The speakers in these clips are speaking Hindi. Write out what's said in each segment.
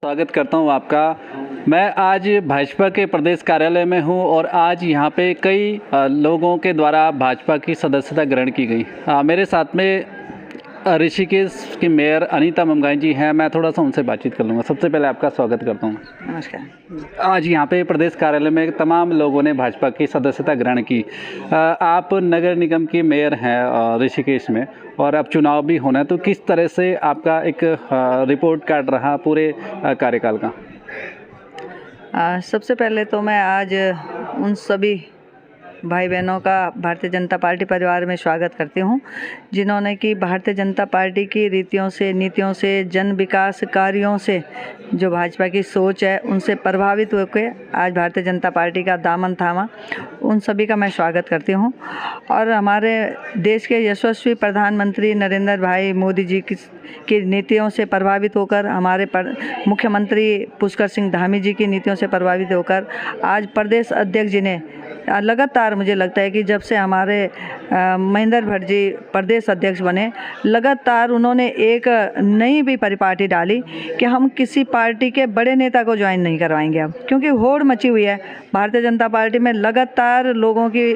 स्वागत करता हूं आपका। मैं आज भाजपा के प्रदेश कार्यालय में हूं और आज यहां पे कई लोगों के द्वारा भाजपा की सदस्यता ग्रहण की गई। मेरे साथ में ऋषिकेश की मेयर अनीता ममगाई जी हैं। मैं थोड़ा सा उनसे बातचीत कर लूँगा। सबसे पहले आपका स्वागत करता हूँ। नमस्कार। आज यहाँ पे प्रदेश कार्यालय में तमाम लोगों ने भाजपा की सदस्यता ग्रहण की। आप नगर निगम की मेयर हैं ऋषिकेश में और अब चुनाव भी होना है, तो किस तरह से आपका एक रिपोर्ट कार्ड रहा पूरे कार्यकाल का? सबसे पहले तो मैं आज उन सभी भाई बहनों का भारतीय जनता पार्टी परिवार में स्वागत करती हूं, जिन्होंने कि भारतीय जनता पार्टी की रीतियों से, नीतियों से, जन विकास कार्यों से, जो भाजपा की सोच है उनसे प्रभावित होकर आज भारतीय जनता पार्टी का दामन थामा। उन सभी का मैं स्वागत करती हूं। और हमारे देश के यशस्वी प्रधानमंत्री नरेंद्र भाई मोदी जी की नीतियों से प्रभावित होकर, हमारे मुख्यमंत्री पुष्कर सिंह धामी जी की नीतियों से प्रभावित होकर आज प्रदेश अध्यक्ष जी ने लगातार, मुझे लगता है कि जब से हमारे महेंद्र भट्ट जी प्रदेश अध्यक्ष बने, लगातार उन्होंने एक नई भी परिपाटी डाली कि हम किसी पार्टी के बड़े नेता को ज्वाइन नहीं करवाएंगे अब, क्योंकि होड़ मची हुई है भारतीय जनता पार्टी में। लगातार लोगों की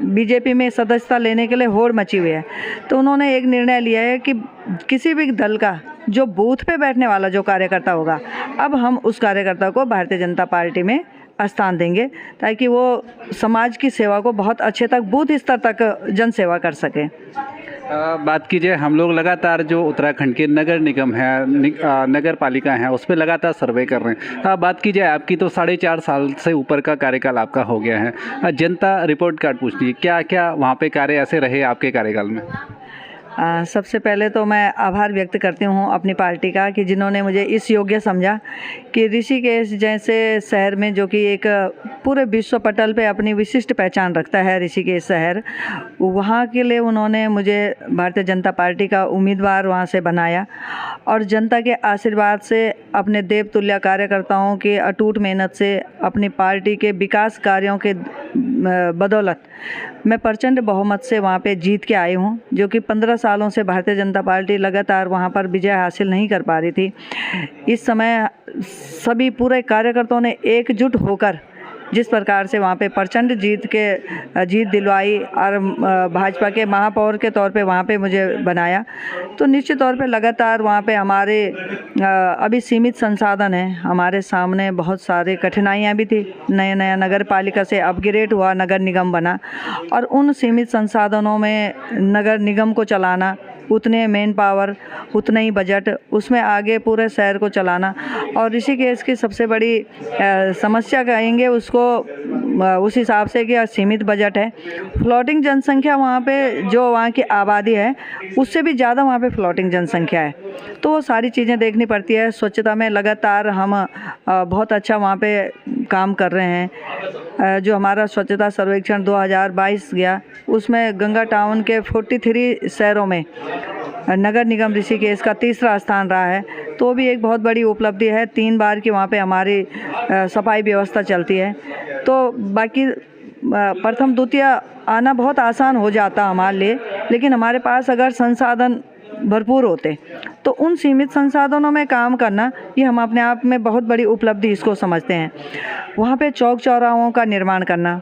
बीजेपी में सदस्यता लेने के लिए होड़ मची हुई है। तो उन्होंने एक निर्णय लिया है कि किसी भी दल का जो बूथ पे बैठने वाला जो कार्यकर्ता होगा, अब हम उस कार्यकर्ता को भारतीय जनता पार्टी में स्थान देंगे, ताकि वो समाज की सेवा को बहुत अच्छे तक, बूथ स्तर तक जन सेवा कर सके। बात कीजिए, हम लोग लगातार जो उत्तराखंड के नगर निगम है, नगर पालिका है, उस पर लगातार सर्वे कर रहे हैं। बात कीजिए आपकी, तो 4.5 साल से ऊपर का कार्यकाल आपका हो गया है। जनता रिपोर्ट कार्ड पूछती है, क्या क्या वहाँ पे कार्य ऐसे रहे आपके कार्यकाल में? सबसे पहले तो मैं आभार व्यक्त करती हूँ अपनी पार्टी का, कि जिन्होंने मुझे इस योग्य समझा कि ऋषिकेश जैसे शहर में, जो कि एक पूरे विश्व पटल पे अपनी विशिष्ट पहचान रखता है ऋषिकेश शहर, वहाँ के लिए उन्होंने मुझे भारतीय जनता पार्टी का उम्मीदवार वहाँ से बनाया। और जनता के आशीर्वाद से, अपने देवतुल्य कार्यकर्ताओं की अटूट मेहनत से, अपनी पार्टी के विकास कार्यों के बदौलत मैं प्रचंड बहुमत से वहाँ पे जीत के आई हूँ, जो कि 15 सालों से भारतीय जनता पार्टी लगातार वहाँ पर विजय हासिल नहीं कर पा रही थी। इस समय सभी पूरे कार्यकर्ताओं ने एकजुट होकर जिस प्रकार से वहाँ पे प्रचंड जीत दिलवाई और भाजपा के महापौर के तौर पे वहाँ पे मुझे बनाया, तो निश्चित तौर पे लगातार वहाँ पे हमारे अभी सीमित संसाधन हैं, हमारे सामने बहुत सारे कठिनाइयाँ भी थी। नया नगर पालिका से अपग्रेड हुआ, नगर निगम बना, और उन सीमित संसाधनों में नगर निगम को चलाना, उतने मेन पावर, उतना ही बजट, उसमें आगे पूरे शहर को चलाना। और ऋषिकेश की सबसे बड़ी समस्या कहेंगे उसको उस हिसाब से कि सीमित बजट है। फ्लोटिंग जनसंख्या वहाँ पे, जो वहाँ की आबादी है उससे भी ज़्यादा वहाँ पे फ्लोटिंग जनसंख्या है, तो वो सारी चीज़ें देखनी पड़ती है। स्वच्छता में लगातार हम बहुत अच्छा वहाँ पे काम कर रहे हैं। जो हमारा स्वच्छता सर्वेक्षण 2022 गया, उसमें गंगा टाउन के 43 शहरों में नगर निगम ऋषिकेश का तीसरा स्थान रहा है, तो भी एक बहुत बड़ी उपलब्धि है। 3 बार की वहाँ पे हमारी सफाई व्यवस्था चलती है, तो बाकी प्रथम द्वितीय आना बहुत आसान हो जाता हमारे लिए। लेकिन हमारे पास अगर संसाधन भरपूर होते, तो उन सीमित संसाधनों में काम करना, ये हम अपने आप में बहुत बड़ी उपलब्धि इसको समझते हैं। वहाँ पे चौक चौराहों का निर्माण करना,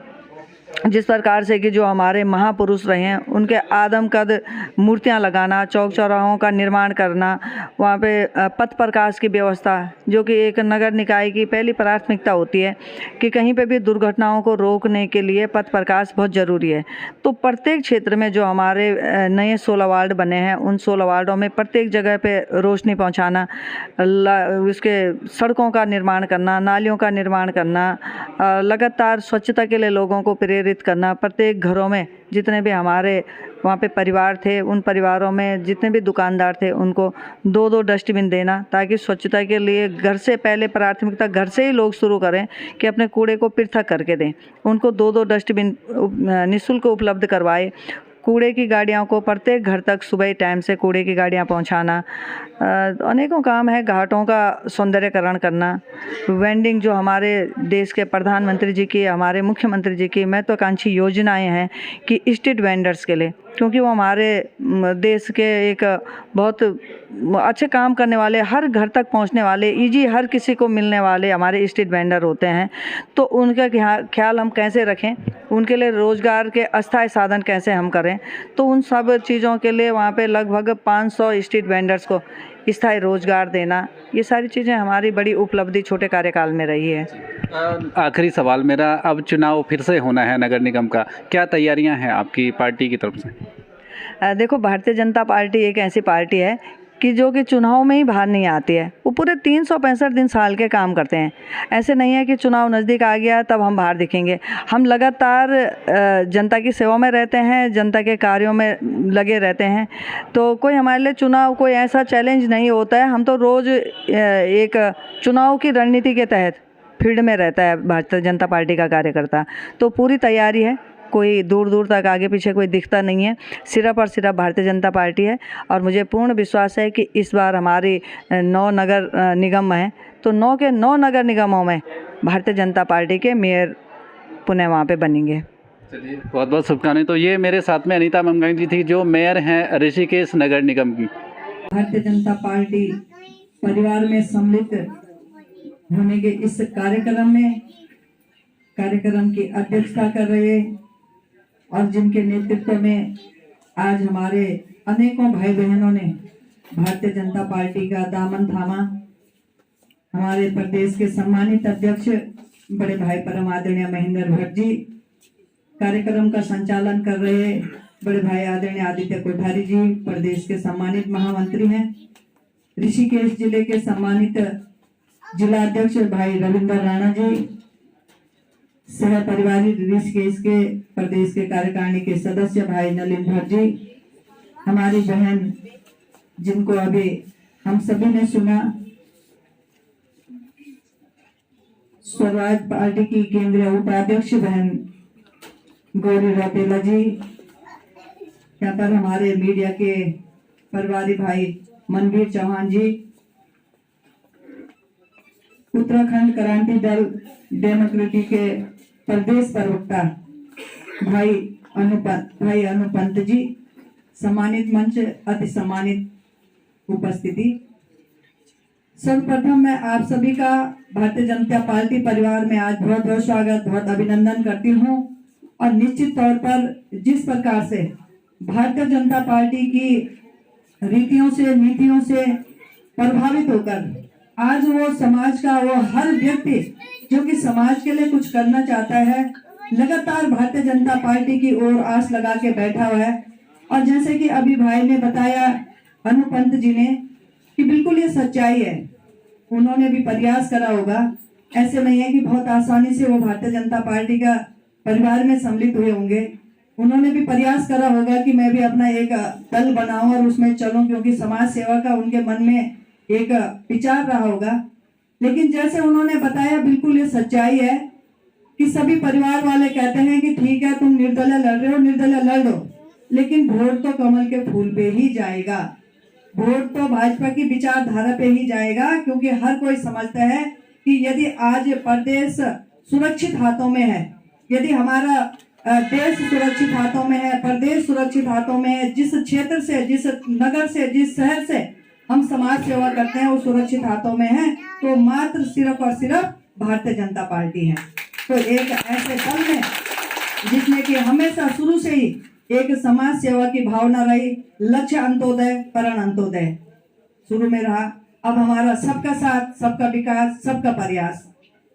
जिस प्रकार से कि जो हमारे महापुरुष रहे हैं उनके आदमकद मूर्तियां लगाना, चौक चौराहों का निर्माण करना, वहाँ पे पथ प्रकाश की व्यवस्था, जो कि एक नगर निकाय की पहली प्राथमिकता होती है कि कहीं पे भी दुर्घटनाओं को रोकने के लिए पथ प्रकाश बहुत ज़रूरी है। तो प्रत्येक क्षेत्र में जो हमारे नए 16 वार्ड बने हैं, उन 16 वार्डों में प्रत्येक जगह पे रोशनी पहुँचाना, उसके सड़कों का निर्माण करना, नालियों का निर्माण करना, लगातार स्वच्छता के लिए लोगों को प्रेरित करना। प्रत्येक घरों में जितने भी हमारे वहाँ पे परिवार थे, उन परिवारों में जितने भी दुकानदार थे, उनको 2-2 डस्टबिन देना, ताकि स्वच्छता के लिए घर से पहले प्राथमिकता घर से ही लोग शुरू करें कि अपने कूड़े को पृथक करके दें। उनको 2-2 डस्टबिन निःशुल्क उपलब्ध करवाए। कूड़े की गाड़ियों को प्रत्येक घर तक सुबह टाइम से कूड़े की गाड़ियाँ पहुँचाना। अनेकों काम है, घाटों का सौंदर्यकरण करना, वेंडिंग, जो हमारे देश के प्रधानमंत्री जी की, हमारे मुख्यमंत्री जी की महत्वाकांक्षी योजनाएं हैं कि स्ट्रीट वेंडर्स के लिए क्योंकि वो हमारे देश के एक बहुत अच्छे काम करने वाले, हर घर तक पहुंचने वाले, इजी हर किसी को मिलने वाले हमारे स्ट्रीट वेंडर होते हैं। तो उनका ख्याल हम कैसे रखें, उनके लिए रोज़गार के अस्थायी साधन कैसे हम करें, तो उन सब चीज़ों के लिए वहाँ पे लगभग 500 स्ट्रीट वेंडर्स को स्थायी रोज़गार देना, ये सारी चीज़ें हमारी बड़ी उपलब्धि छोटे कार्यकाल में रही है। आखिरी सवाल मेरा, अब चुनाव फिर से होना है नगर निगम का, क्या तैयारियां हैं आपकी पार्टी की तरफ से? देखो, भारतीय जनता पार्टी एक ऐसी पार्टी है कि जो कि चुनाव में ही बाहर नहीं आती है। वो पूरे 365 दिन साल के काम करते हैं। ऐसे नहीं है कि चुनाव नज़दीक आ गया तब हम बाहर दिखेंगे। हम लगातार जनता की सेवा में रहते हैं, जनता के कार्यों में लगे रहते हैं। तो कोई हमारे लिए चुनाव कोई ऐसा चैलेंज नहीं होता है। हम तो रोज़ एक चुनाव की रणनीति के तहत फील्ड में रहता है भारतीय जनता पार्टी का कार्यकर्ता। तो पूरी तैयारी है, कोई दूर दूर तक आगे पीछे कोई दिखता नहीं है, सिर्फ और सिर्फ भारतीय जनता पार्टी है। और मुझे पूर्ण विश्वास है कि इस बार हमारी 9 नगर निगम हैं, तो 9 के 9 नगर निगमों में भारतीय जनता पार्टी के मेयर पुनः वहाँ पे बनेंगे। चलिए, बहुत बहुत शुभकामनाएं। तो ये मेरे साथ में अनीता मंगाई जी थी, जो मेयर हैं ऋषिकेश नगर निगम की। भारतीय जनता पार्टी परिवार में सम्मिलित होने के इस कार्यक्रम की अध्यक्षता कर रहे और जिनके नेतृत्व में आज हमारे अनेकों भाई बहनों ने भारतीय जनता पार्टी का दामन थामा, हमारे प्रदेश के सम्मानित अध्यक्ष बड़े भाई परम आदरणीय महेंद्र भट्ट जी, कार्यक्रम का संचालन कर रहे बड़े भाई आदरणीय आदित्य कोठारी जी, प्रदेश के सम्मानित महामंत्री हैं, ऋषिकेश जिले के सम्मानित जिला अध्यक्ष भाई रविंद्र राणा जी, सह परिवारी ऋषिकेश के प्रदेश के कार्यकारिणी के सदस्य भाई नलिन भट्ट जी, हमारी बहन जिनको अभी हम सभी ने सुना, स्वराज पार्टी की केंद्रीय उपाध्यक्ष बहन गौरी रौतेला जी, यहाँ पर हमारे मीडिया के परिवारी भाई मनवीर चौहान जी, उत्तराखंड क्रांति दल डेमोक्रेटिक के प्रदेश प्रवक्ता भाई अनुपंत जी, सम्मानित मंच, अति सम्मानित उपस्थिति। सर्वप्रथम मैं आप सभी का भारतीय जनता पार्टी परिवार में आज बहुत बहुत स्वागत, बहुत अभिनंदन करती हूँ। और निश्चित तौर पर जिस प्रकार से भारतीय जनता पार्टी की रीतियों से, नीतियों से प्रभावित होकर आज वो समाज का, वो हर व्यक्ति जो कि समाज के लिए कुछ करना चाहता है, लगातार भारतीय जनता पार्टी की ओर आस लगा के बैठा हुआ है। और जैसे कि अभी भाई ने बताया, अनुपंत जी ने, कि बिल्कुल ये सच्चाई है। उन्होंने भी प्रयास करा होगा, ऐसे नहीं है कि बहुत आसानी से वो भारतीय जनता पार्टी का परिवार में सम्मिलित हुए होंगे। उन्होंने भी प्रयास करा होगा कि मैं भी अपना एक दल बनाऊं और उसमें चलूं, क्योंकि समाज सेवा का उनके मन में एक विचार रहा होगा। लेकिन जैसे उन्होंने बताया, बिल्कुल ये सच्चाई है कि सभी परिवार वाले कहते हैं कि ठीक है, तुम निर्दलीय लड़ रहे हो, निर्दलीय लड़ो, लेकिन वोट तो कमल के फूल पे ही जाएगा, वोट तो भाजपा की विचारधारा पे ही जाएगा। क्योंकि हर कोई समझता है कि यदि आज प्रदेश सुरक्षित हाथों में है, यदि हमारा देश सुरक्षित हाथों में है, प्रदेश सुरक्षित हाथों में है, जिस क्षेत्र से, जिस नगर से, जिस शहर से हम समाज सेवा करते हैं वो सुरक्षित हाथों में है, तो मात्र सिर्फ और सिर्फ भारतीय जनता पार्टी है। तो एक ऐसे दल में जिसने कि हमेशा शुरू से ही एक समाज सेवा की भावना रही, लक्ष्य अंत्योदय, परण अंत्योदय शुरू में रहा। अब हमारा सबका साथ, सबका विकास, सबका प्रयास,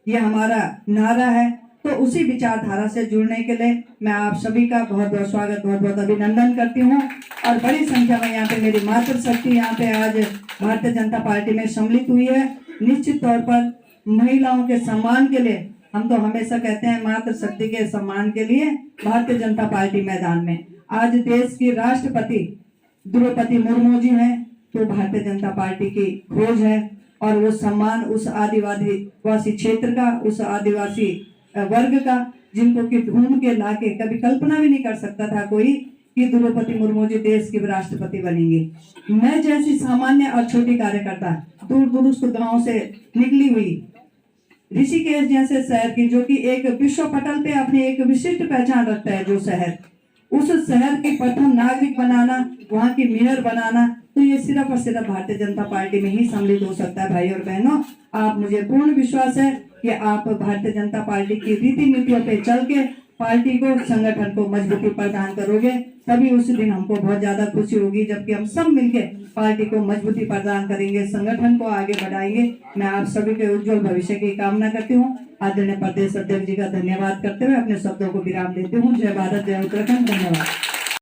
ये हमारा नारा है। तो उसी विचारधारा से जुड़ने के लिए मैं आप सभी का बहुत बहुत स्वागत, बहुत बहुत अभिनंदन करती हूँ। और बड़ी संख्या में यहाँ पे मेरी मातृशक्ति यहाँ पे आज भारतीय जनता पार्टी में सम्मिलित हुई है। निश्चित तौर पर महिलाओं के सम्मान के लिए, हम तो हमेशा कहते हैं मातृशक्ति के सम्मान के लिए भारतीय जनता पार्टी मैदान में। आज देश की राष्ट्रपति द्रौपदी मुर्मू जी हैं, तो भारतीय जनता पार्टी की खोज है। और वो सम्मान उस आदिवासी क्षेत्र का, उस आदिवासी वर्ग का, जिनको कि ढूंढ के लाके कभी कल्पना भी नहीं कर सकता था कोई कि द्रौपदी मुर्मू जी देश की राष्ट्रपति बनेंगे। मैं जैसी सामान्य और छोटी कार्यकर्ता दूर दूरस्थ गांव से निकली हुई, ऋषिकेश जैसे शहर की, जो कि एक विश्व पटल पे अपनी एक विशिष्ट पहचान रखता है जो शहर, उस शहर की प्रथम नागरिक बनाना, वहाँ की मेयर बनाना, तो ये सिर्फ और सिर्फ भारतीय जनता पार्टी में ही सम्मिलित हो सकता है। भाई और बहनों, आप मुझे पूर्ण विश्वास है कि आप भारतीय जनता पार्टी की रीति नीतियों पे चल के पार्टी को, संगठन को मजबूती प्रदान करोगे, तभी उस दिन हमको बहुत ज्यादा खुशी होगी जबकि हम सब मिलके पार्टी को मजबूती प्रदान करेंगे, संगठन को आगे बढ़ाएंगे। मैं आप सभी के उज्जवल भविष्य की कामना करती हूँ। आदरणीय प्रदेश अध्यक्ष जी का धन्यवाद करते हुए अपने शब्दों को विराम देती हूँ। जय भारत, जय उत्तराखंड। धन्यवाद।